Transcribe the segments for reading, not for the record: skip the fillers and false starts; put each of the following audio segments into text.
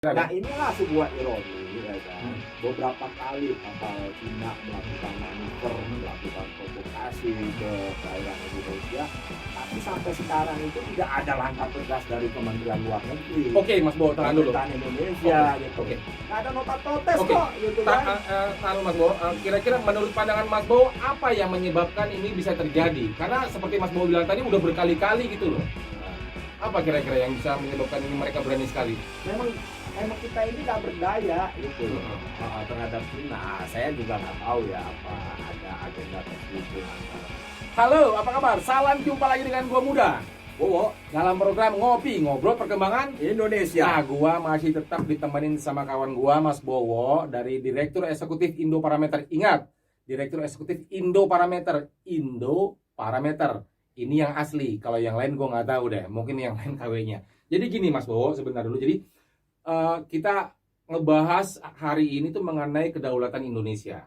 Nah inilah sebuah ironi ya kan. Beberapa kali kapal Cina melakukan manuver, melakukan provokasi ke perairan Indonesia, tapi sampai sekarang itu tidak ada langkah tegas dari Kementerian Luar Negeri. Oke, Mas Bo, tahan dulu. Pemerintahan Indonesia gitu. Oke. Nggak ada nota protes Oke. kok gitu kan. Tahan Mas Bo. Kira-kira menurut pandangan Mas Bo, apa yang menyebabkan ini bisa terjadi? Karena seperti Mas Bo bilang tadi, udah berkali-kali gitu loh. Apa kira-kira yang bisa menyebabkan ini mereka berani sekali? Memang kita ini nggak berdaya gitu terhadap Cina. Saya juga nggak tahu ya apa ada agenda tertentu antara. Halo, apa kabar? Salam jumpa lagi dengan gua Muda Bowo dalam program Ngopi Ngobrol Perkembangan Indonesia. Nah, gua masih tetap ditemenin sama kawan gua Mas Bowo dari Direktur Eksekutif Indo Parameter. Ingat, Direktur Eksekutif Indo Parameter. Indo Parameter. Ini yang asli. Kalau yang lain gua nggak tahu deh. Mungkin yang lain KW-nya. Jadi gini Mas Bowo, sebentar dulu. Jadi kita ngebahas hari ini tuh mengenai kedaulatan Indonesia.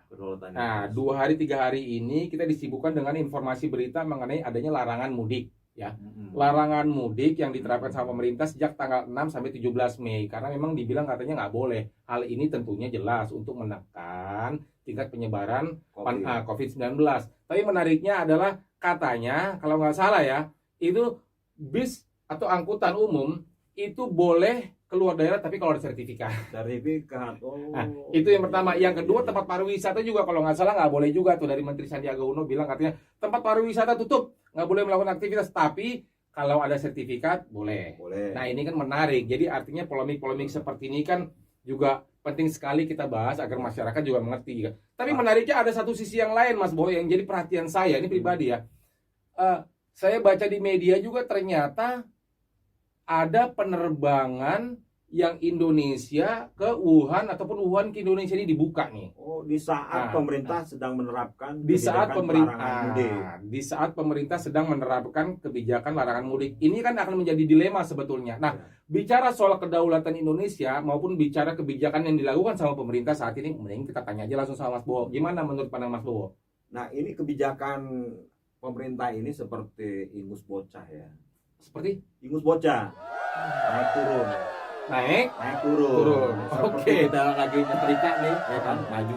Nah, 2 hari 3 hari ini kita disibukkan dengan informasi berita mengenai adanya larangan mudik, ya. Larangan mudik yang diterapkan sama pemerintah sejak tanggal 6 sampai 17 Mei karena memang dibilang katanya nggak boleh. Hal ini tentunya jelas untuk menekan tingkat penyebaran COVID-19. Tapi menariknya adalah katanya kalau nggak salah ya, itu bis atau angkutan umum itu boleh keluar daerah tapi kalau ada sertifikat. Nah, itu yang pertama. Yang kedua, tempat pariwisata juga kalau nggak salah nggak boleh juga tuh. Dari Menteri Sandiaga Uno bilang katanya tempat pariwisata tutup, nggak boleh melakukan aktivitas, tapi kalau ada sertifikat boleh. Nah, ini kan menarik. Jadi artinya polemik-polemik seperti ini kan juga penting sekali kita bahas agar masyarakat juga mengerti. Tapi menariknya ada satu sisi yang lain Mas Boy yang jadi perhatian saya ini pribadi ya. Saya baca di media juga ternyata ada penerbangan yang Indonesia ke Wuhan ataupun Wuhan ke Indonesia ini dibuka nih. Oh, di saat pemerintah sedang menerapkan di saat pemerintah pemerintah sedang menerapkan kebijakan larangan mudik. Ini kan akan menjadi dilema sebetulnya. Nah, bicara soal kedaulatan Indonesia maupun bicara kebijakan yang dilakukan sama pemerintah saat ini, mending kita tanya aja langsung sama Mas Bowo. Gimana menurut pandangan Mas Bowo? Nah, ini kebijakan pemerintah ini seperti ingus bocah ya. Seperti ingus bocah, naik turun. Oke. Kita lagi nyetrika nih, ya kan, maju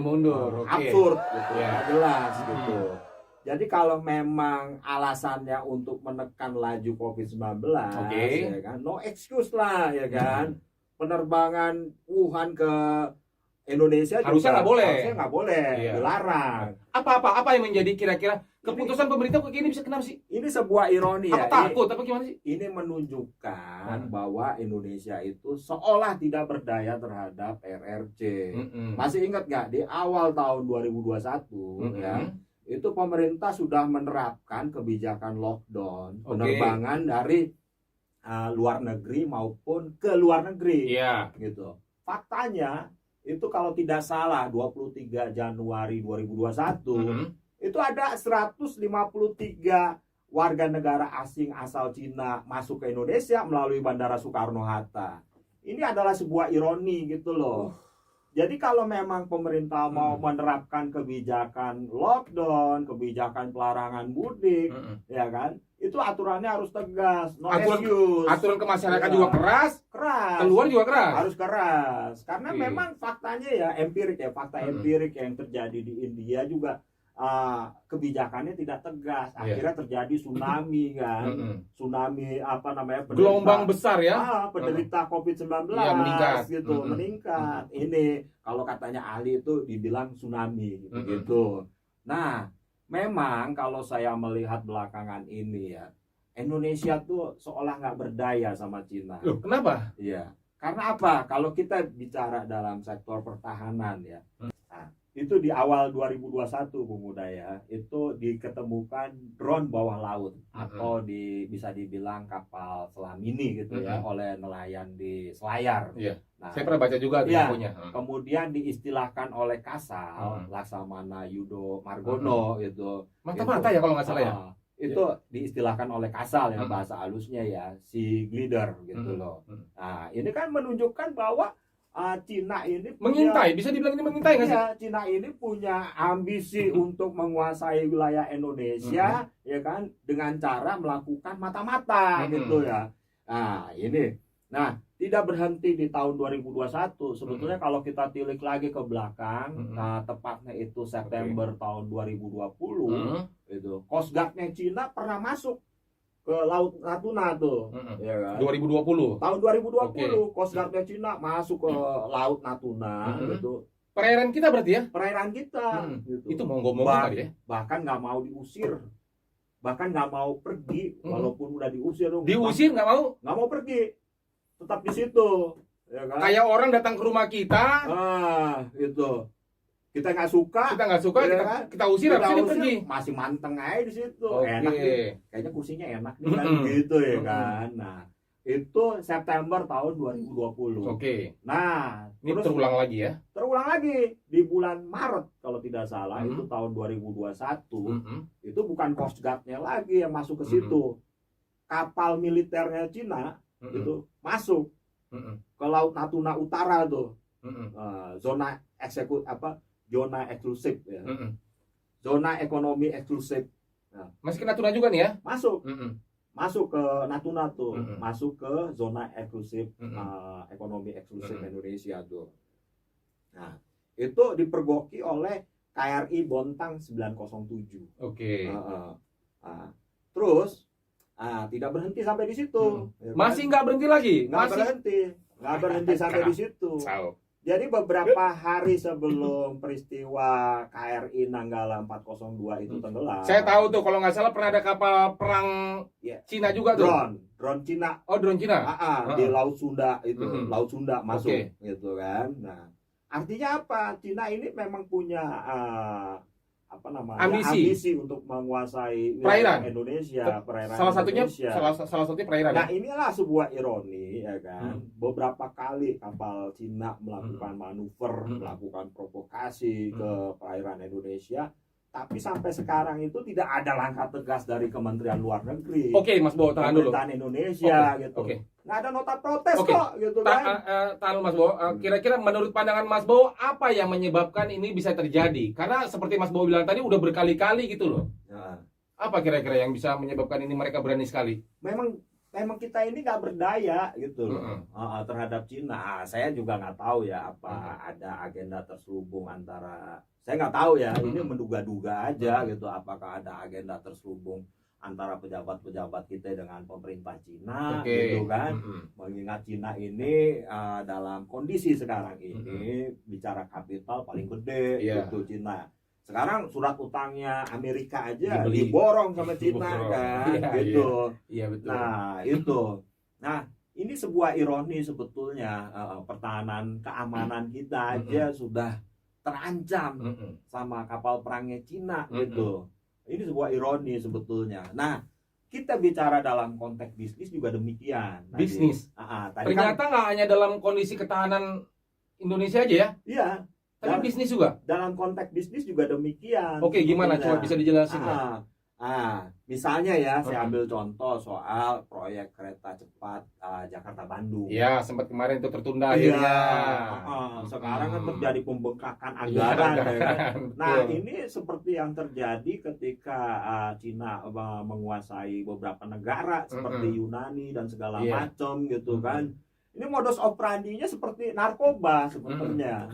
mundur. Oke. Absurd gitu, nggak jelas gitu. Jadi kalau memang alasannya untuk menekan laju COVID-19, ya kan, no excuse lah, ya kan. Penerbangan Wuhan ke Indonesia harusnya nggak boleh, dilarang. Apa yang menjadi kira-kira keputusan pemerintah kok gini bisa kenapa sih? Ini sebuah ironi ya. Takut apa gimana sih? Ini menunjukkan bahwa Indonesia itu seolah tidak berdaya terhadap RRC. Masih ingat nggak di awal tahun 2021 ya? Itu pemerintah sudah menerapkan kebijakan lockdown penerbangan dari luar negeri maupun ke luar negeri. Gitu. Faktanya itu kalau tidak salah 23 Januari 2021 itu ada 153 warga negara asing asal Cina masuk ke Indonesia melalui Bandara Soekarno-Hatta. Ini adalah sebuah ironi gitu loh. Jadi kalau memang pemerintah mau menerapkan kebijakan lockdown, kebijakan pelarangan mudik, ya kan, itu aturannya harus tegas. Aturan ke masyarakat juga keras, keluar juga keras. Harus keras. Karena memang faktanya ya empirik ya, fakta empirik yang terjadi di India juga kebijakannya tidak tegas. Akhirnya terjadi tsunami kan. Tsunami gelombang besar ya. Penderita COVID-19 meningkat gitu, meningkat. Ini kalau katanya ahli itu dibilang tsunami gitu. Nah, memang kalau saya melihat belakangan ini ya, Indonesia tuh seolah nggak berdaya sama Cina. Loh, kenapa? Iya. Karena apa? Kalau kita bicara dalam sektor pertahanan ya, itu di awal 2021 Bung Muda ya, itu diketemukan drone bawah laut atau bisa dibilang kapal selam mini gitu ya oleh nelayan di Selayar. Nah, saya pernah baca juga punya. Kemudian diistilahkan oleh Kasal Laksamana Yudo Margono gitu. Mata-mata ya kalau nggak salah ya. Itu diistilahkan oleh Kasal yang bahasa halusnya ya si glider gitu loh. Nah, ini kan menunjukkan bahwa Cina ini mengintai, bisa dibilang ini mengintai nggak sih? Cina ini punya ambisi untuk menguasai wilayah Indonesia, ya kan, dengan cara melakukan mata-mata gitu ya. Nah, ini. Nah, tidak berhenti di tahun 2021. Sebetulnya kalau kita tilik lagi ke belakang, nah tepatnya itu September tahun 2020, itu Coast Guard-nya Cina pernah masuk ke Laut Natuna tuh, ya kan? 2020. Tahun 2020, Coast Guard-nya Cina masuk ke Laut Natuna, gitu. Perairan kita berarti ya? Perairan kita, gitu. Itu monggo-monggo tadi ya? Bahkan nggak mau diusir, bahkan nggak mau pergi, walaupun udah diusir. Diusir nggak mau pergi, tetap di situ, ya kan? Kayak orang datang ke rumah kita, gitu. Kita nggak suka, ya kita usir, habis ini pergi. Masih manteng aja di situ. Okay. Enak nih, kayaknya kursinya enak nih kan, gitu ya kan. Nah, itu September tahun 2020. Oke. Nah, ini terus terulang lagi ya? Terulang lagi di bulan Maret kalau tidak salah, itu tahun 2021. Itu bukan Coast Guard-nya lagi yang masuk ke situ. Kapal militernya Cina itu masuk ke Laut Natuna Utara tuh. Zona zona eksklusif ya. Zona ekonomi eksklusif. Nah, masih ke Natuna juga nih ya? Masuk ke Natuna tuh, masuk ke zona eksklusif, ekonomi eksklusif Indonesia tuh. Nah, itu dipergoki oleh KRI Bontang 907. Oke. Terus tidak berhenti sampai di situ. Masih nggak berhenti lagi? Nggak berhenti sampai di situ. Jadi beberapa hari sebelum peristiwa KRI Nanggala 402 itu tenggelam. Saya tahu tuh, kalau nggak salah pernah ada kapal perang Cina juga tuh. Drone Cina. Oh, drone Cina. Di Laut Sunda itu, Laut Sunda masuk, gitu kan. Nah, artinya apa? Cina ini memang punya ambisi untuk menguasai perairan Indonesia, perairan salah satunya Indonesia. salah satunya perairan. Nah, inilah sebuah ironi, ya kan. Beberapa kali kapal Cina melakukan manuver, melakukan provokasi ke perairan Indonesia, tapi sampai sekarang itu tidak ada langkah tegas dari Kementerian Luar Negeri. Oke, Mas Bo, tahan dulu. Pemerintahan Indonesia, gitu. Nggak ada nota protes kok, gitu kan. Tahan Mas Bo. Kira-kira menurut pandangan Mas Bo, apa yang menyebabkan ini bisa terjadi? Karena seperti Mas Bo bilang tadi, udah berkali-kali gitu loh. Apa kira-kira yang bisa menyebabkan ini mereka berani sekali? Memang kita ini nggak berdaya gitu loh, terhadap Cina. Saya juga nggak tahu ya apa ada agenda terselubung antara, saya nggak tahu ya, ini menduga-duga aja gitu, apakah ada agenda terselubung antara pejabat-pejabat kita dengan pemerintah Cina, gitu kan. Mengingat Cina ini dalam kondisi sekarang ini bicara kapital paling gede, gitu Cina. Sekarang surat utangnya Amerika aja diborong sama Cina kan, gitu. Iya, betul. Nah, itu. Nah, ini sebuah ironi sebetulnya, pertahanan keamanan kita aja sudah terancam sama kapal perangnya Cina, gitu. Ini sebuah ironi sebetulnya. Nah, kita bicara dalam konteks bisnis juga demikian. Bisnis. Ternyata nggak hanya dalam kondisi ketahanan Indonesia aja ya? Iya. Tapi bisnis juga? Dalam konteks bisnis juga demikian. Oke, gimana? Coba bisa dijelasin ya? Misalnya ya, saya ambil contoh soal proyek kereta cepat Jakarta-Bandung. Iya, sempat kemarin itu tertunda akhirnya. Sekarang kan terjadi pembengkakan anggaran. Nah, ini seperti yang terjadi ketika Cina menguasai beberapa negara seperti Yunani dan segala macam, gitu kan. Ini modus operandinya seperti narkoba sebetulnya.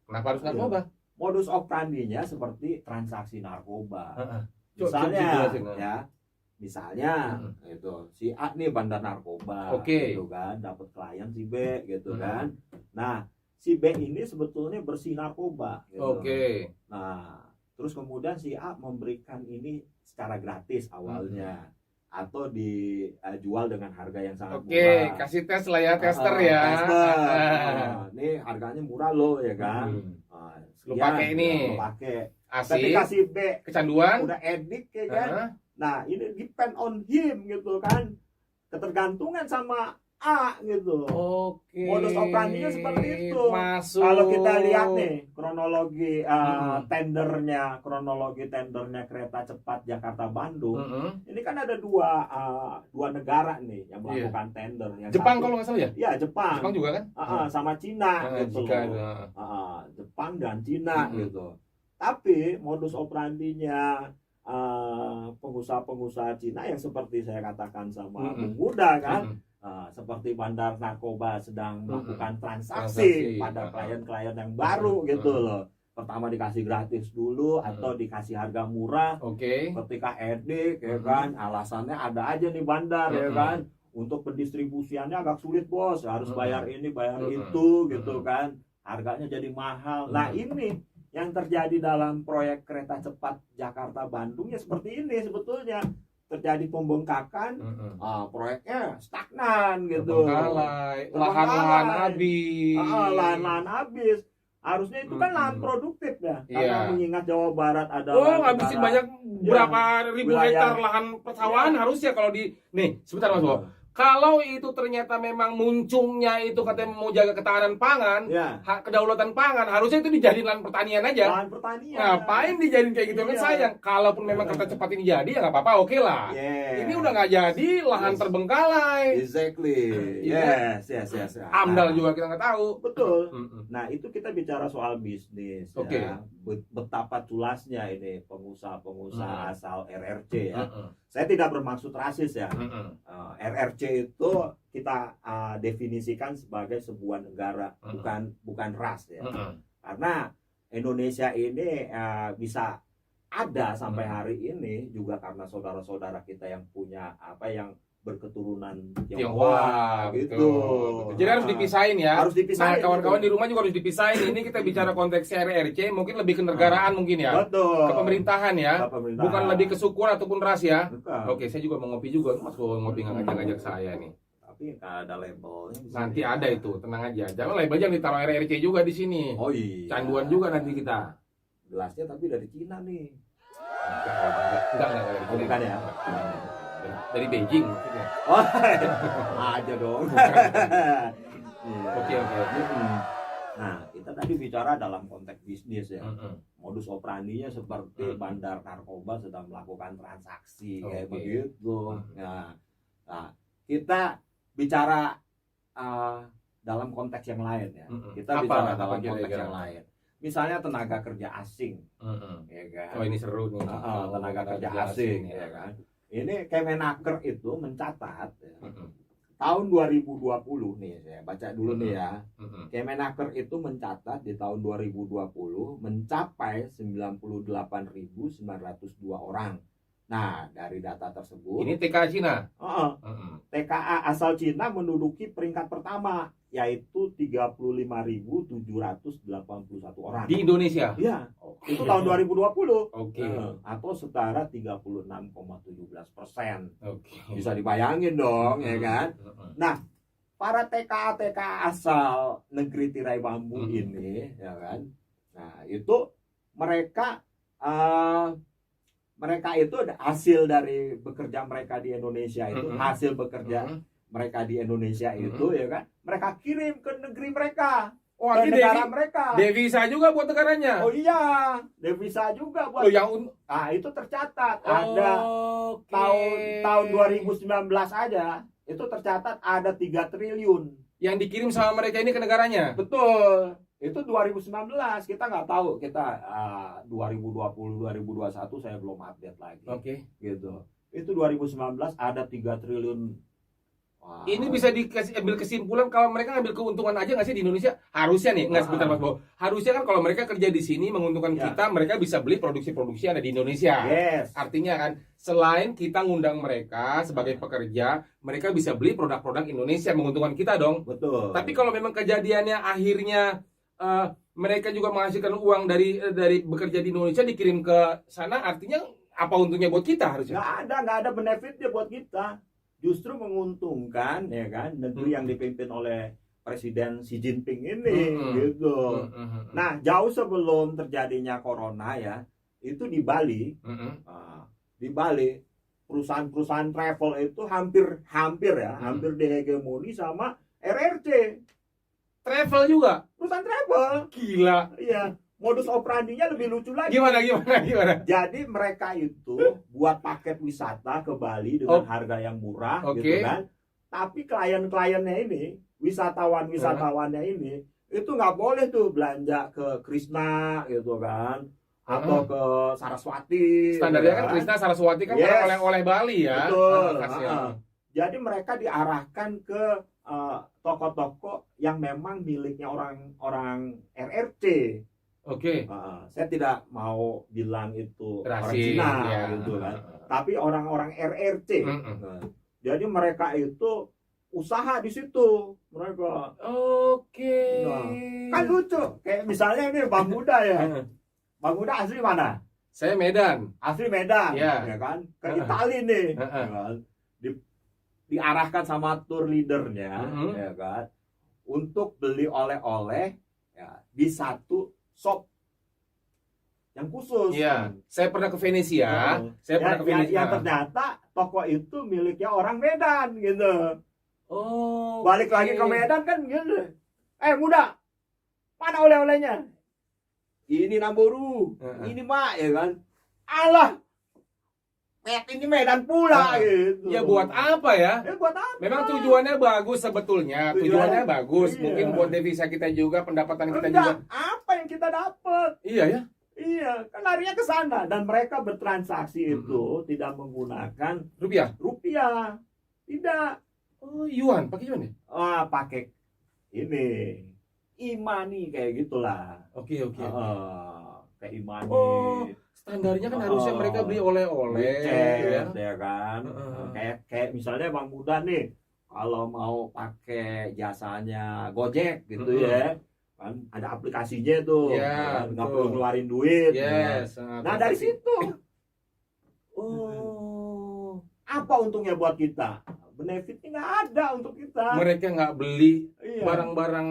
Kenapa harus narkoba? Modus operandinya seperti transaksi narkoba. Misalnya itu si A nih bandar narkoba, gitu kan, dapat klien si B, gitu kan. Nah, si B ini sebetulnya bersih narkoba, gitu. Nah, terus kemudian si A memberikan ini secara gratis awalnya, atau dijual dengan harga yang sangat murah. Kasih tes lah ya, tester ya. Nih harganya murah loh, ya kan. Lu pakai ini. Ketika si B kecanduan, udah edik, ya kan. Nah, ini depend on him, gitu kan. Ketergantungan sama A, gitu. Modus operandinya seperti itu. Kalau kita lihat nih kronologi tendernya kereta cepat Jakarta-Bandung, ini kan ada dua negara nih yang melakukan tender. Jepang kalau nggak salah ya? Iya, Jepang juga kan? sama Cina, gitu. Jepang dan Cina, gitu. Tapi modus operandinya pengusaha-pengusaha Cina yang seperti saya katakan sama Bung Buddha kan, seperti bandar narkoba sedang melakukan Transaksi. transaksi pada klien-klien yang baru gitu loh. Pertama dikasih gratis dulu atau dikasih harga murah. Oke. Ketika edik ya kan, alasannya ada aja nih bandar ya kan, untuk pendistribusiannya agak sulit bos, harus bayar ini bayar itu gitu kan, harganya jadi mahal. Nah ini yang terjadi dalam proyek kereta cepat Jakarta Bandung ya seperti ini sebetulnya, terjadi pembengkakan, proyeknya stagnan gitu, lahan-lahan habis, lahan-lahan habis. Harusnya itu kan lahan produktif ya, karena mengingat Jawa Barat ada ngabisin banyak berapa ribu hektar lahan persawahan harusnya kalau nih sebentar Mas Bo. Kalau itu ternyata memang muncungnya itu katanya mau jaga ketahanan pangan, kedaulatan pangan, harusnya itu dijadiin lahan pertanian aja. Lahan pertanian. Ngapain dijadiin kayak gitu kan sayang. Kalaupun memang kereta cepat ini jadi ya nggak apa-apa, oke lah. Ini udah nggak jadi, lahan terbengkalai. Exactly. Yes. AMDAL juga kita nggak tahu. Betul. Nah itu kita bicara soal bisnis. Ya. Betapa culasnya ini pengusaha-pengusaha asal RRC ya. Saya tidak bermaksud rasis ya. RRC itu kita definisikan sebagai sebuah negara, bukan ras ya. Karena Indonesia ini bisa ada sampai hari ini juga karena saudara-saudara kita yang punya yang berketurunan Tionghoa gitu. Jadi harus dipisahin ya. Harus dipisahin. Nah, kawan-kawan di rumah juga harus dipisahin. Ini kita bicara konteks RRC, mungkin lebih ke negaraan mungkin ya. Betul. Ke pemerintahan ya. Bukan lebih ke sukuan ataupun ras ya. Bukan. Oke, saya juga mau ngopi juga. Mas mau ngopi nggak ngajak-ngajak saya nih. Tapi nggak ada labelnya. Nanti ada itu, tenang aja. Jangan label jangan ditaruh RRC juga di sini. Oh iya. Canduan juga nanti kita. Gelasnya tapi dari Cina nih. Enggak. Bukan ya. Dari Beijing maksudnya. Oh, aja dong. Oke. Nah, kita tadi bicara dalam konteks bisnis ya. Modus operandinya seperti bandar narkoba sedang melakukan transaksi kayak begitu. Nah, kita bicara dalam konteks yang lain ya. Kita bicara dalam konteks yang lain. Misalnya tenaga kerja asing, ya kan? Oh ini seru nih. Tenaga kerja asing, ya kan? Ini Kemenaker itu mencatat ya, tahun 2020 nih, saya baca dulu nih ya. Kemenaker itu mencatat di tahun 2020 mencapai 98.902 orang. Nah, dari data tersebut, ini TKA Cina. TKA asal Cina menduduki peringkat pertama, yaitu 35.781 orang. Di Indonesia? Iya, itu tahun 2020. Atau setara 36,17%. Bisa dibayangin dong, ya kan? Nah, para TKA asal negeri tirai bambu ini, ya kan? Nah, itu mereka itu hasil dari bekerja mereka di Indonesia itu, hasil bekerja mereka di Indonesia itu, ya kan, mereka kirim ke negeri mereka, ke negara mereka. Devisa juga buat negaranya. Oh iya, devisa juga buat. Itu tercatat ada tahun 2019 aja itu tercatat ada 3 triliun yang dikirim sama mereka ini ke negaranya. Betul. Itu 2019, kita nggak tahu, kita 2020 2021 saya belum update lagi. Gitu. Itu 2019 ada 3 triliun. Ini bisa ambil kesimpulan kalau mereka ngambil keuntungan aja nggak sih di Indonesia? Harusnya nih, nggak sebentar Mas Bo. Harusnya kan kalau mereka kerja di sini menguntungkan kita, mereka bisa beli produksi-produksi yang ada di Indonesia. Artinya kan selain kita ngundang mereka sebagai pekerja, mereka bisa beli produk-produk Indonesia menguntungkan kita dong. Betul. Tapi kalau memang kejadiannya akhirnya mereka juga menghasilkan uang dari bekerja di Indonesia dikirim ke sana, artinya apa untungnya buat kita harusnya? Nggak ada benefitnya buat kita. Justru menguntungkan, ya kan, negeri yang dipimpin oleh Presiden Xi Jinping ini, gitu. Nah, jauh sebelum terjadinya corona ya, itu di Bali, perusahaan-perusahaan travel itu hampir dihegemoni sama RRC. Travel juga? Perusahaan travel. Gila. Iya. Modus operandinya lebih lucu lagi. Gimana? Jadi mereka itu buat paket wisata ke Bali dengan harga yang murah, gitu kan. Tapi klien-kliennya ini, wisatawan-wisatawannya ini, itu nggak boleh tuh belanja ke Krishna, gitu kan, atau ke Saraswati. Standarnya kan Krishna, Saraswati kan oleh-oleh Bali ya. Betul. Jadi mereka diarahkan ke toko-toko yang memang miliknya orang-orang RRC. Oke. Saya tidak mau bilang itu orang Rasis, Cina ya. gitu kan, tapi orang-orang RRC. Nah, jadi mereka itu usaha di situ mereka. Oke. Nah, kan lucu, kayak misalnya ini Bang Muda ya. Bang Muda asli mana? Saya Medan. Asli Medan, Ya. ya kan? Ke Itali nih, ya kan? Diarahkan sama tour leadernya, ya kan, untuk beli oleh-oleh ya, di satu shop yang khusus. Iya, saya pernah ke Venesia. Saya pernah ke Venesia. Yang ternyata toko itu miliknya orang Medan gitu. Oh. Balik lagi ke Medan kan gitu. Muda, mana oleh-olehnya? Ini Namboru, ini Mak, ya kan. Alah, ini Medan pula gitu. Ya buat apa ya? Buat apa? Memang tujuannya bagus sebetulnya. Tujuannya bagus. Iya. Mungkin buat devisa kita juga, pendapatan kita Enggak, juga. apa yang kita dapat? Iya ya. Iya, kan larinya ke sana dan mereka bertransaksi itu tidak menggunakan Rupiah. Tidak. Oh, yuan, pakai yuan ya? Pakai ini imani kayak gitulah. Oke. Kayak imani. Oh, standarnya kan harusnya mereka beli oleh-oleh ya kan. Kayak misalnya Bang Muda nih, kalau mau pakai jasanya Gojek gitu ya, kan ada aplikasinya tuh, ya, nggak perlu ngeluarin duit. Yes. Nah dari situ, apa untungnya buat kita? Benefitnya nggak ada untuk kita. Mereka nggak beli barang-barang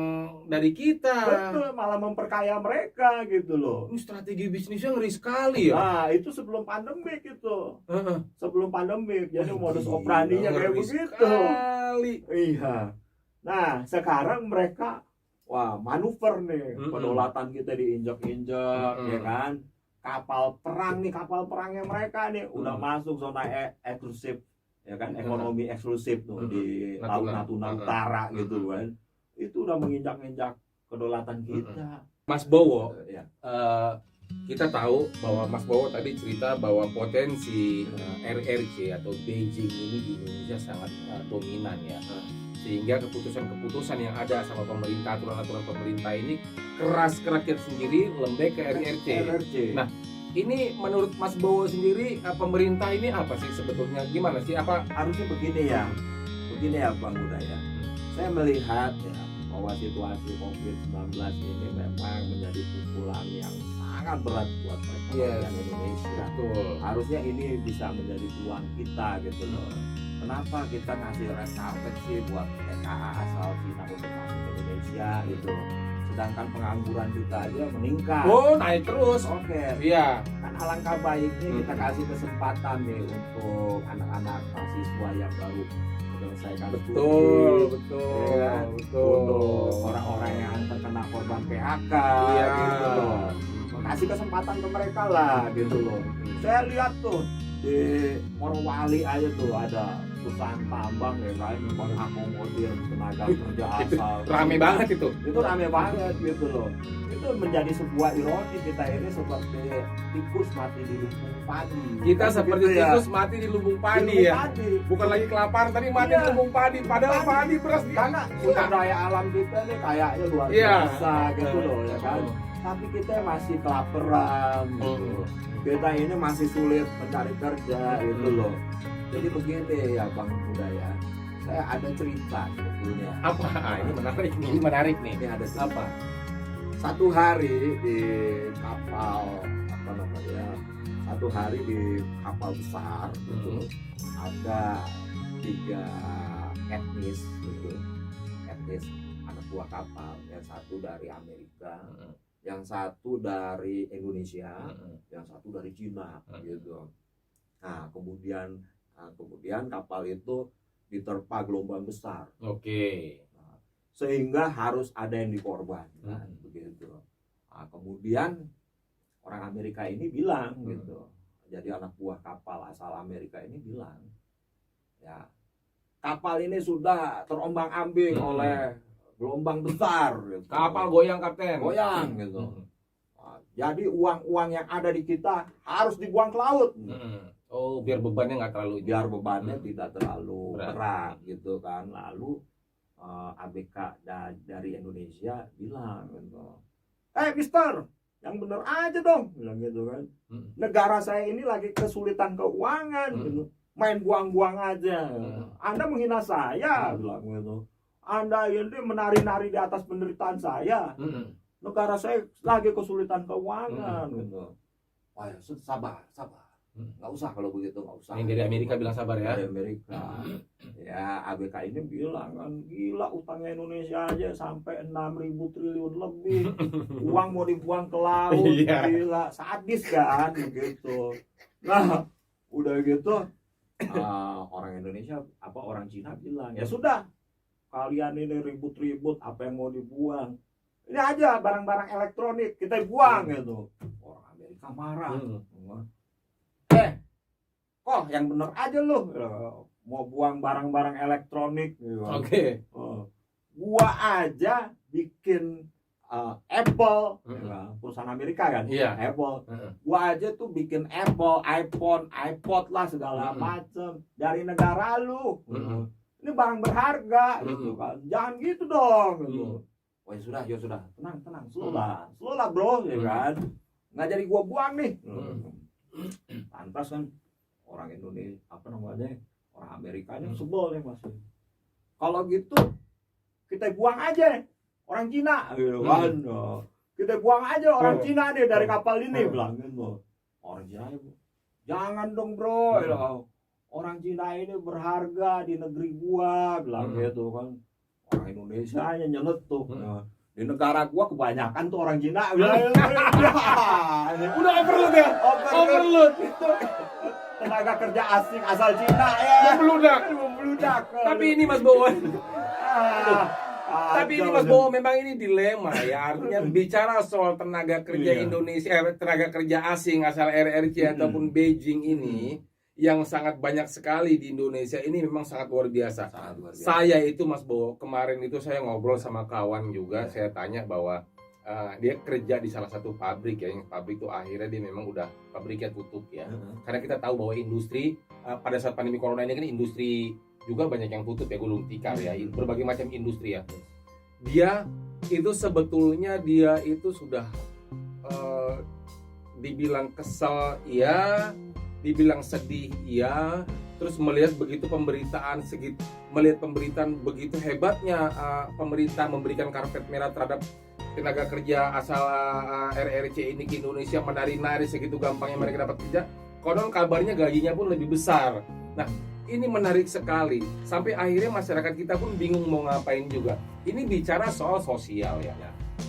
dari kita. Betul, malah memperkaya mereka gitu loh. Ini strategi bisnisnya ngeri sekali ya. Nah itu sebelum pandemik itu. Sebelum pandemik, jadi modus operandinya kayak begitu. Iya. Nah sekarang mereka manuver nih, kedaulatan kita diinjak-injak, ya kan. Kapal perangnya mereka nih udah masuk zona eksklusif, ya kan, ekonomi eksklusif tuh di Laut Natuna Utara gitu kan. Itu udah menginjak-injak kedaulatan kita. Mas Bowo, kita tahu bahwa Mas Bowo tadi cerita bahwa potensi RRC atau Beijing ini di Indonesia sangat dominan ya. Sehingga keputusan-keputusan yang ada sama pemerintah, aturan-aturan pemerintah ini keras kerakir sendiri, lembek ke RRC. Nah, ini menurut Mas Bowo sendiri, pemerintah ini apa sih sebetulnya? Gimana sih? Apa harusnya begini ya Bang Muda ya. Saya melihat ya bahwa situasi COVID-19 ini memang menjadi pukulan yang sangat berat buat perekonomian Indonesia. Betul. Harusnya ini bisa menjadi peluang kita gitu loh. Kenapa kita ngasih red carpet sih buat TKA asal Cina untuk masuk ke Indonesia gitu. Sedangkan pengangguran kita aja meningkat. Naik terus. Oke. Iya. Kan alangkah baiknya kita kasih kesempatan nih untuk anak-anak mahasiswa yang baru menyelesaikan studi. Betul. Untuk orang-orang yang terkena korban PHK gitu loh. Kasih kesempatan ke mereka lah gitu loh. Saya lihat tuh di Morowali aja tuh ada perusahaan tambang ya kan, mengakomodir tenaga kerja asal. Rame banget itu. Itu rame banget gitu loh. Itu menjadi sebuah ironi, kita ini seperti tikus mati di lumbung padi. Kita seperti tikus mati di lumbung padi ya. Bukan lagi kelaparan, tapi mati di lumbung padi. Padahal padi beras karena sumber daya alam kita nih kayaknya luar biasa gitu loh ya kan. Tapi kita masih kelaparan gitu. Kita ini masih sulit mencari kerja gitu loh. Jadi begini ya Bang Muda ya, saya ada cerita sebetulnya. Apa? Ini menarik nih. Ini ada cerita. Apa? Satu hari di kapal besar gitu, ada 3 etnis gitu, anak buah kapal. Yang satu dari Amerika, yang satu dari Indonesia, yang satu dari Cina gitu. Nah kemudian kapal itu diterpa gelombang besar. Oke. Sehingga harus ada yang dikorbankan begitu. Nah, kemudian orang Amerika ini bilang gitu. Jadi anak buah kapal asal Amerika ini bilang, ya kapal ini sudah terombang-ambing oleh gelombang besar. Gitu. Kapal goyang kapten. Goyang gitu. Nah, jadi uang-uang yang ada di kita harus dibuang ke laut. Oh, biar bebannya nggak terlalu biar bebannya tidak terlalu berat. berat gitu kan. Lalu ABK dari Indonesia bilang gitu, Mister, yang bener aja dong, bilang gitu kan. Negara saya ini lagi kesulitan keuangan gitu, main buang-buang aja. Anda menghina saya, bilang gitu. Anda ini menari-nari di atas penderitaan saya. Negara saya lagi kesulitan keuangan gitu. Wah, ya, sabar. Nggak usah kalau begitu, nggak usah. Yang dari Amerika bilang sabar ya. Dari Amerika. Ya, ABK ini bilang kan, gila utangnya Indonesia aja sampai 6.000 triliun lebih. Uang mau dibuang ke laut. Gila, sadis kan gitu. Nah, udah gitu orang Indonesia orang Cina bilang, ya sudah, kalian ini ribut-ribut apa yang mau dibuang. Ini aja barang-barang elektronik kita buang gitu. Orang Amerika marah. Kok yang bener aja lu mau buang barang-barang elektronik gitu. Oke. Gua aja bikin Apple, perusahaan Amerika kan, Apple. Gua aja tuh bikin Apple, iPhone, iPod lah segala macem dari negara lu. Ini barang berharga gitu kan. Jangan gitu dong gitu. Oh ya sudah, tenang, slow lah bro, ya kan. Nggak jadi gua buang nih. Pantas kan orang Indonesia orang Amerikanya sebel nih masih. Kalau gitu kita buang aja orang Cina gitu kan. Kita buang aja orang Cina deh dari kapal ini, bilang gitu. Orang Cina, jangan dong bro, orang Cina ini berharga di negeri gua, bilang gitu kan. Orang Indonesia hanya nyeletuk. Di negara gua kebanyakan tuh orang Cina. Udah overload ya? Overload. Tenaga kerja asing asal Cina ya. Membludak. Tapi ini Mas Bowo. Tapi ini Mas Bowo memang ini dilema ya. Artinya bicara soal tenaga kerja Indonesia, tenaga kerja asing asal RRC ataupun Beijing ini yang sangat banyak sekali di Indonesia ini memang sangat luar biasa. Saya itu Mas Bowo, kemarin itu saya ngobrol sama kawan juga, saya tanya bahwa dia kerja di salah satu pabrik ya, yang pabrik itu akhirnya dia memang udah pabriknya tutup ya. Karena kita tahu bahwa industri pada saat pandemi corona ini kan industri juga banyak yang tutup ya, gulung tikar ya, berbagai macam industri ya. Dia itu sebetulnya dia itu sudah dibilang kesel ya, dibilang sedih iya, terus melihat pemberitaan begitu hebatnya pemerintah memberikan karpet merah terhadap tenaga kerja asal RRC ini ke Indonesia, menari-nari segitu gampangnya mereka dapat kerja. Konon kabarnya gajinya pun lebih besar. Nah, ini menarik sekali. Sampai akhirnya masyarakat kita pun bingung mau ngapain juga. Ini bicara soal sosial ya.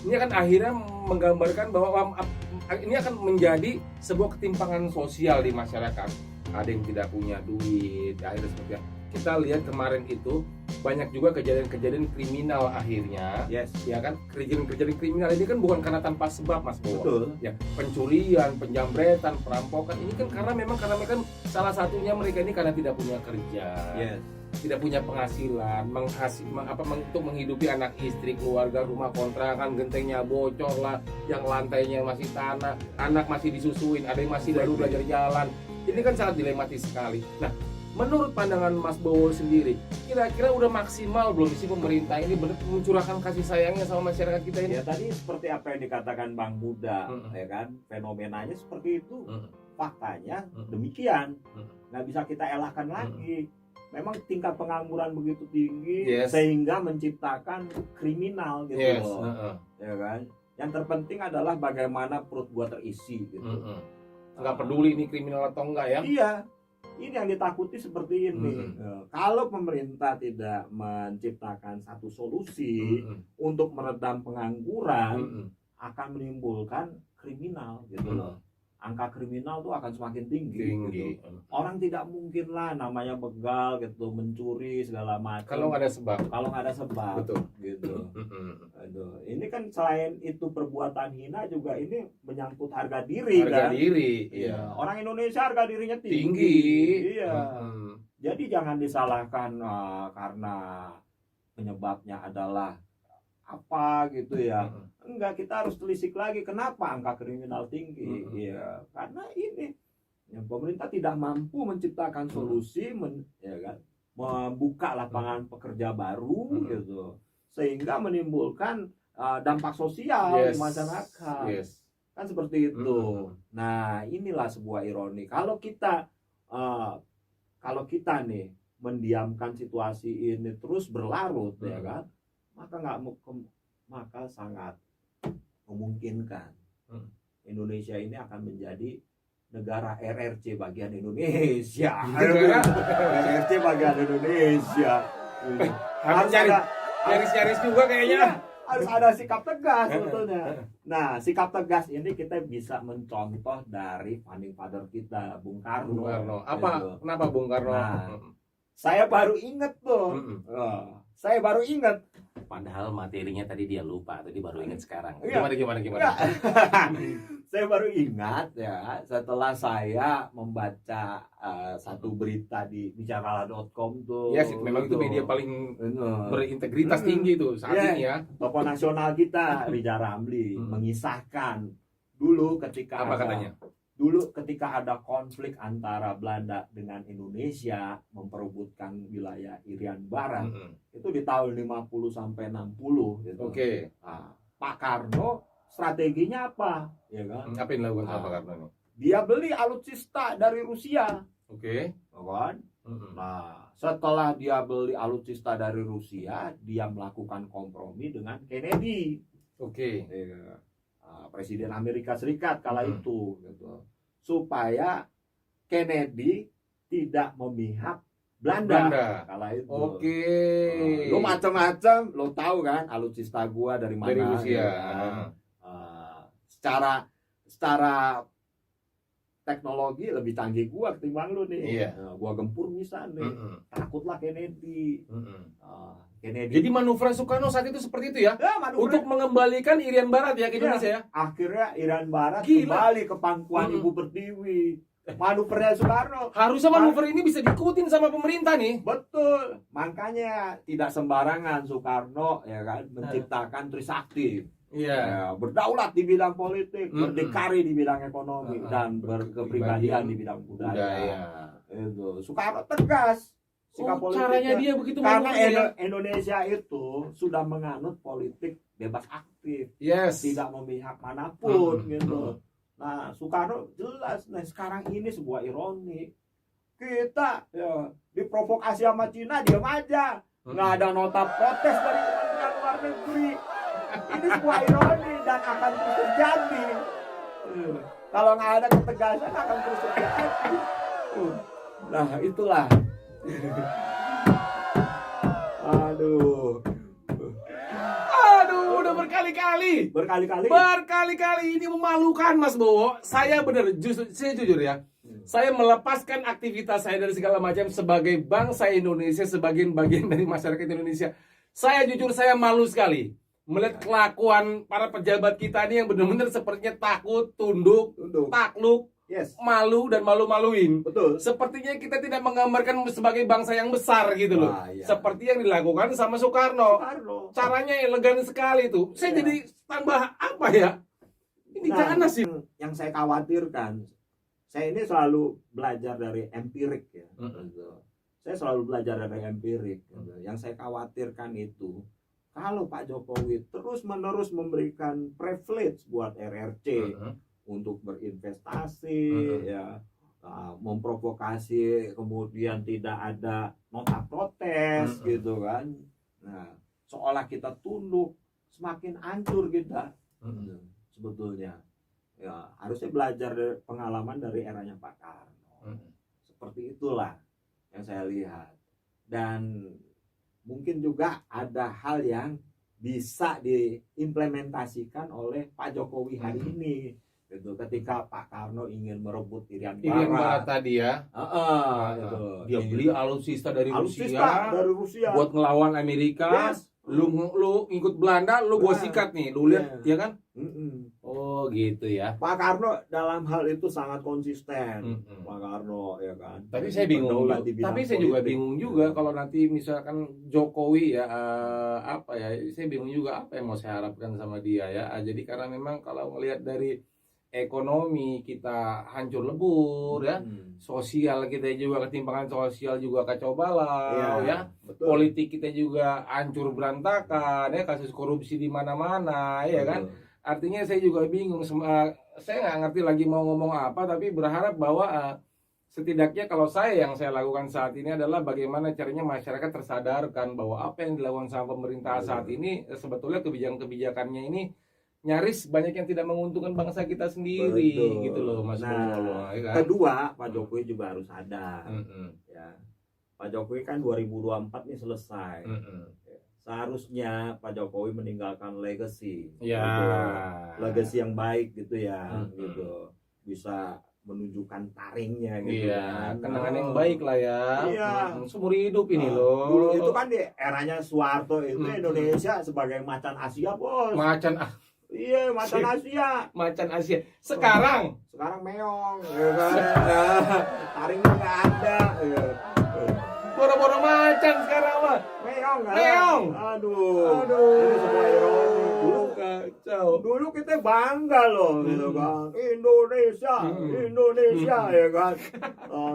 Ini akan akhirnya menggambarkan bahwa ini akan menjadi sebuah ketimpangan sosial di masyarakat. Ada yang tidak punya duit, akhirnya seperti itu. Kita lihat kemarin itu banyak juga kejadian-kejadian kriminal akhirnya. Ya kan, kejadian-kejadian kriminal ini kan bukan karena tanpa sebab Mas Bowo. Betul. Ya, pencurian, penjambretan, perampokan ini kan karena mereka salah satunya mereka ini karena tidak punya kerja. Tidak punya penghasilan, untuk menghidupi anak istri, keluarga, rumah kontrakan, gentengnya bocor lah, yang lantainya masih tanah, anak masih disusuin, ada yang masih baru belajar jalan. Ini kan sangat dilematis sekali. Nah, menurut pandangan Mas Bowo sendiri, kira-kira udah maksimal belum sih pemerintah ini mencurahkan kasih sayangnya sama masyarakat kita ini? Ya tadi seperti apa yang dikatakan Bang Buddha, ya kan, fenomenanya seperti itu, faktanya demikian, nggak bisa kita elakkan lagi. Memang tingkat pengangguran begitu tinggi sehingga menciptakan kriminal gitu loh, ya kan. Yang terpenting adalah bagaimana perut gua terisi gitu. Nggak peduli ini kriminal atau enggak ya? Iya, ini yang ditakuti seperti ini. Kalau pemerintah tidak menciptakan satu solusi untuk meredam pengangguran, akan menimbulkan kriminal gitu loh. Angka kriminal tuh akan semakin tinggi. Gitu. Orang tidak mungkin lah namanya begal gitu, mencuri segala macam. Kalau nggak ada sebab. Betul. Gitu. Aduh, ini kan selain itu perbuatan hina juga ini menyangkut harga diri. Harga diri. Iya. Orang Indonesia harga dirinya tinggi. Iya. Jadi jangan disalahkan karena penyebabnya adalah apa gitu ya. Enggak, kita harus telisik lagi kenapa angka kriminal tinggi. Iya, karena ini yang pemerintah tidak mampu menciptakan solusi, ya kan, membuka lapangan pekerja baru gitu, sehingga menimbulkan dampak sosial di masyarakat. Kan seperti itu. Nah, inilah sebuah ironi. Kalau kita nih mendiamkan situasi ini terus berlarut, ya kan, maka sangat memungkinkan Indonesia ini akan menjadi negara RRC bagian Indonesia. RRC bagian Indonesia. Harus ada nyaris juga kayaknya. Harus ada sikap tegas sebetulnya. Nah, sikap tegas ini kita bisa mencontoh dari founding father kita, Bung Karno. Kenapa Bung Karno? Nah, saya baru ingat tuh. Saya baru ingat. Padahal materinya tadi dia lupa, tadi baru ingat sekarang. Gimana? Saya baru ingat ya, setelah saya membaca satu berita di bicara.com tuh. Ya, memang itu media paling berintegritas tinggi tuh saat ini ya. Tokoh nasional kita Ridza Ramli mengisahkan dulu ketika ketika ada konflik antara Belanda dengan Indonesia memperebutkan wilayah Irian Barat, itu di tahun 50 sampai 60 gitu. Nah, Pak Karno strateginya apa? Ya kan? Apa yang dilakukan sama Pak Karno ini? Dia beli alutsista dari Rusia. Kan? Nah, setelah dia beli alutsista dari Rusia, dia melakukan kompromi dengan Kennedy. Presiden Amerika Serikat kala itu gitu. Supaya Kennedy tidak memihak Belanda kala itu. Lo macam-macam, lo tahu kan alutsista gua dari mana? Dari Rusia. Secara teknologi lebih canggih gua ketimbang lu nih. Gua gempur misalnya nih. Takutlah Kennedy. Jadi manuver Soekarno saat itu seperti itu ya? Untuk mengembalikan Irian Barat ya ke Indonesia ya? Akhirnya Irian Barat kembali ke pangkuan Ibu Pertiwi. Manuvernya Soekarno. Harusnya manuver ini bisa diikutin sama pemerintah nih. Betul. Makanya tidak sembarangan Soekarno ya kan menciptakan Trisakti. Berdaulat di bidang politik, berdikari di bidang ekonomi, dan berkepribadian di bidang budaya. Itu Soekarno tegas sikap caranya dia begitu. Karena Indonesia itu sudah menganut politik bebas aktif, tidak memihak manapun gitu. Nah, Soekarno jelas. Nah, sekarang ini sebuah ironi, kita diprovokasi sama Cina diam aja, nggak ada nota protes dari Kementerian Luar Negeri. Ini sebuah ironi dan akan terus terjadi. Kalau nggak ada ketegasan akan terus terjadi. Nah, itulah. Aduh, udah berkali-kali ini memalukan Mas Bowo. Saya jujur ya. Saya melepaskan aktivitas saya dari segala macam sebagai bangsa Indonesia, sebagai bagian dari masyarakat Indonesia. Saya malu sekali melihat kelakuan para pejabat kita ini yang benar-benar sepertinya takut, tunduk, takluk, malu dan malu-maluin. Betul. Sepertinya kita tidak menggambarkan sebagai bangsa yang besar gitu loh. Seperti yang dilakukan sama Soekarno. Caranya elegan sekali tuh. Saya jadi tambah apa ya? Ini ganas sih. Yang saya khawatirkan, saya ini selalu belajar dari empirik ya. Saya selalu belajar dari empirik. Yang saya khawatirkan itu, kalau Pak Jokowi terus-menerus memberikan privilege buat RRC untuk berinvestasi, memprovokasi, kemudian tidak ada nota protes gitu kan. Nah, seolah kita tunduk, semakin hancur kita sebetulnya. Ya, harusnya belajar dari pengalaman dari eranya Pak Karno. Seperti itulah yang saya lihat. Dan mungkin juga ada hal yang bisa diimplementasikan oleh Pak Jokowi hari ini gitu. Ketika Pak Karno ingin merebut Irian Barat tadi ya, dia beli alutsista dari Rusia buat ngelawan Amerika. Lu ikut Belanda, lu gua sikat nih, lu lihat ya kan? Oh gitu ya. Pak Karno dalam hal itu sangat konsisten. Pak Karno ya kan. Tapi saya bingung. Tapi saya juga bingung juga kalau nanti misalkan Jokowi ya saya bingung juga apa yang mau saya harapkan sama dia ya. Jadi karena memang kalau melihat dari ekonomi kita hancur lebur ya, sosial kita juga ketimpangan sosial juga kacau balau ya, betul. Politik kita juga hancur berantakan ya, kasus korupsi di mana-mana ya kan. Artinya saya juga bingung, saya nggak ngerti lagi mau ngomong apa, tapi berharap bahwa setidaknya kalau yang saya lakukan saat ini adalah bagaimana caranya masyarakat tersadarkan bahwa apa yang dilakukan sama pemerintah saat ini sebetulnya kebijakan-kebijakannya ini nyaris banyak yang tidak menguntungkan bangsa kita sendiri. Betul. Gitu loh Mas Bowo. Ya kan? Kedua, Pak Jokowi juga harus sadar. Ya. Pak Jokowi kan 2024 ini selesai. Seharusnya Pak Jokowi meninggalkan legacy, ya, gitu. Legacy yang baik gitu ya, gitu, bisa menunjukkan taringnya gitu, kan. Kenangan yang baik lah ya, seumur hidup ini loh. Dulu itu kan di eranya Soeharto itu Indonesia sebagai macan Asia, bos. Macan Asia. Macan Asia. Sekarang meong, ya kan? Taringnya nggak ada. Boro-boro macan sekarang mah. Meong. Aduh. Ini semua ironi. Dulu kacau. Dulu kita bangga loh, gitu kan. Indonesia, ya kan.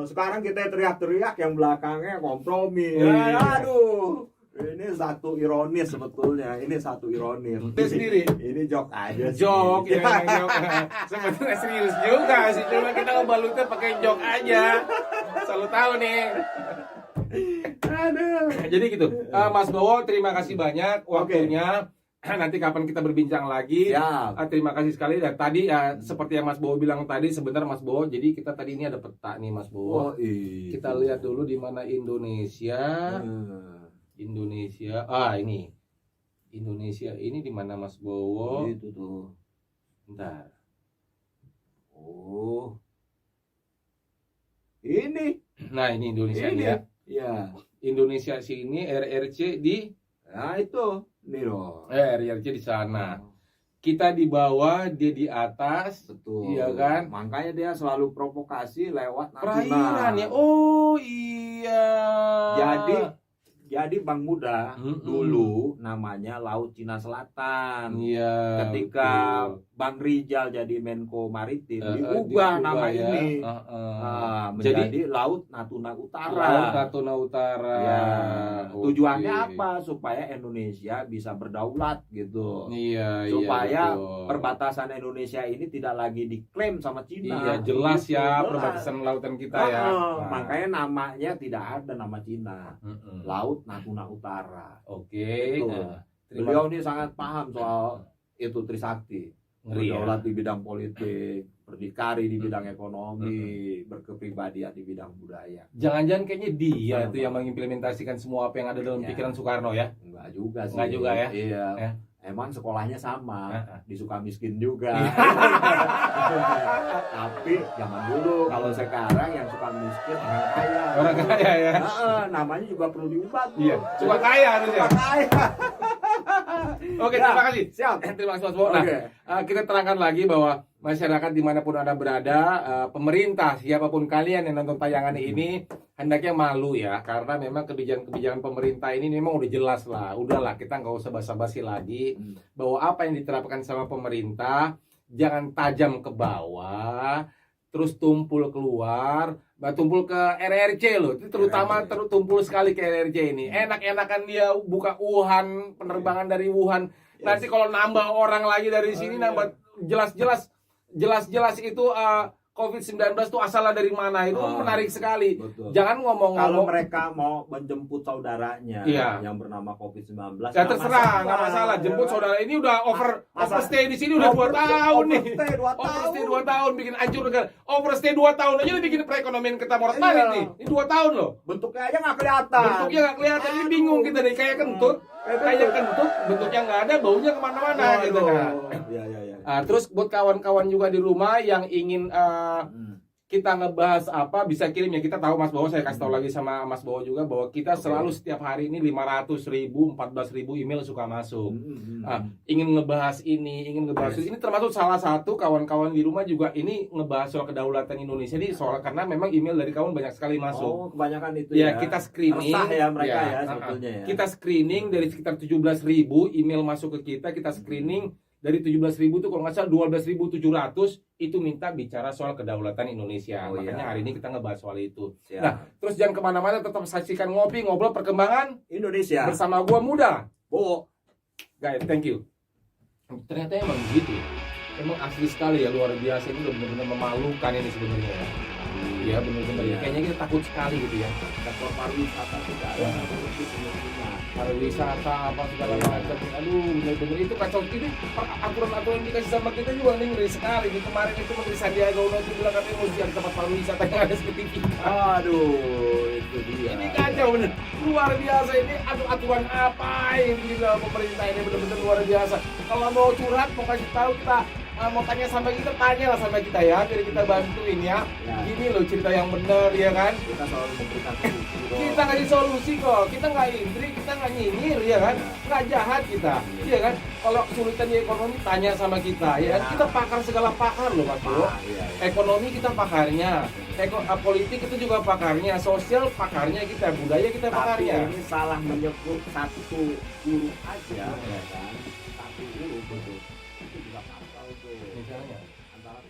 Sekarang kita teriak-teriak yang belakangnya kompromi. Aduh. Ini satu ironis sebetulnya. Ini sendiri. Ini jok aja sih. Jok. Sebetulnya serius juga sih. Cuma kita ngebalutnya pakai jok aja. Selalu tahu nih. Aduh. Jadi gitu. Mas Bowo, terima kasih banyak waktunya. Nanti kapan kita berbincang lagi. Terima kasih sekali. Dan tadi seperti yang Mas Bowo bilang tadi, sebentar Mas Bowo. Jadi kita tadi ini ada peta nih Mas Bowo. Kita lihat dulu di mana Indonesia. Ini Indonesia ini di mana Mas Bowo? Itu tuh. Bentar. Ini. Nah, ini Indonesia ini ya. Ya. Indonesia sini, RRC di. Nah itu, nih loh. RRC di sana. Kita di bawah, dia di atas. Betul. Iya kan? Makanya dia selalu provokasi lewat perairan ya. Oh iya. Jadi Bang Muda dulu namanya Laut Cina Selatan. Iya. Ketika Bang Rizal jadi Menko Maritim diubah nama ini menjadi Laut Natuna Utara. Laut Natuna Utara. Ya. Tujuannya apa? Supaya Indonesia bisa berdaulat gitu. Iya. Supaya perbatasan Indonesia ini tidak lagi diklaim sama Cina. Iya, jelas ya perbatasan lautan kita ya. Makanya namanya tidak ada nama Cina. Laut Natuna Utara. Oke. Beliau ini sangat paham soal itu Trisakti. Berdaulat di bidang politik, berdikari di bidang ekonomi, berkepribadian di bidang budaya. Jangan-jangan kayaknya dia itu yang mengimplementasikan semua apa yang ada dalam pikiran Soekarno ya? Enggak juga sih. Enggak juga ya? Iya. Emang sekolahnya sama, di Sukamiskin juga. Tapi zaman dulu, kalau sekarang yang Sukamiskin orang kaya. Orang kaya ya. Namanya juga perlu diubah. Iya. Suka kaya harusnya. Suka kaya. Oke, terima kasih. Siap. Terima kasih Mas Bowo. Nah, kita terangkan lagi bahwa masyarakat dimanapun Anda berada, pemerintah, siapapun kalian yang nonton tayangan ini, hendaknya malu ya, karena memang kebijakan-kebijakan pemerintah ini memang udah jelas lah. Udahlah, kita nggak usah basa-basi lagi, bahwa apa yang diterapkan sama pemerintah, jangan tajam ke bawah, terus tumpul keluar, tumpul ke RRC loh, itu terutama tumpul sekali ke RRC ini. Enak-enakan dia buka Wuhan, penerbangan dari Wuhan. Nanti kalau nambah orang lagi dari sini, nambah jelas-jelas itu COVID-19 itu asalnya dari mana, itu menarik sekali. Betul. Jangan ngomong kalau mereka mau menjemput saudaranya yang bernama COVID-19, ya terserah, nggak masalah. Jemput saudara ini udah overstay di sini udah 2 tahun nih. Overstay 2 tahun bikin hancur negara. Overstay 2 tahun aja bikin perekonomian kita morat-marit nih. Ini 2 tahun loh. Bentuknya aja nggak kelihatan. Ini bingung kita deh, kayak kentut. Bentuknya nggak ada, baunya kemana-mana gitu kan. Terus buat kawan-kawan juga di rumah yang ingin kita ngebahas apa, bisa kirim ya. Kita tahu Mas Bowo, saya kasih tahu lagi sama Mas Bowo juga bahwa kita selalu setiap hari ini 500.000, 14.000 email suka masuk. Ingin ngebahas ini, ini termasuk salah satu kawan-kawan di rumah juga ini ngebahas soal kedaulatan Indonesia ini, soal karena memang email dari kawan banyak sekali masuk. Oh, kebanyakan itu ya. Kita screening. Resah ya mereka ya sebetulnya ya. Kita screening dari sekitar 17.000 email masuk ke kita screening Dari 17.000 tuh kalau nggak salah 12.700 itu minta bicara soal kedaulatan Indonesia. Makanya hari ini kita ngebahas soal itu. Siap. Nah, terus jangan kemana-mana, tetap saksikan Ngopi Ngobrol Perkembangan Indonesia bersama gua Muda. Bowo. Guys, thank you. Ternyata emang gitu. Emang asli sekali ya, luar biasa. Ini udah benar-benar memalukan ini sebenarnya ya. Iya benar-benar. Iya. Kayaknya kita takut sekali gitu ya. Sektor pariwisata tidak ada korupsi sebenarnya. Pariwisata apa segala macam. Aduh, benar-benar itu kacau. Ini aturan-aturan yang dikasih sama kita juga nih ngeri sekali. Nih kemarin itu Menteri Sandiaga Uno itu bilang katanya mau siap tempat pariwisata yang ada seperti kita. Aduh, itu dia. Ini kacau bener, luar biasa ini. Aduh, aturan apa yang bikin pemerintah ini benar-benar luar biasa. Kalau mau curhat, mau kasih tahu kita, mau tanya sama kita, tanyalah sama kita ya, biar kita bantuin ya. Gini loh cerita yang benar ya kan. Kita selalu memberikan solusi. Kita ngasih solusi kok, kita nggak intrik, kita nggak nyinyir ya kan, nggak jahat kita, iya kan. Kalau kesulitan di ekonomi tanya sama kita ya kan. Kita pakar segala pakar loh Mas Bro. Ekonomi kita pakarnya, politik itu juga pakarnya, sosial pakarnya kita, budaya kita pakarnya. Tapi ini salah menyebut satu huruf aja ya kan. Satu huruf itu juga fatal tuh. Misalnya Antara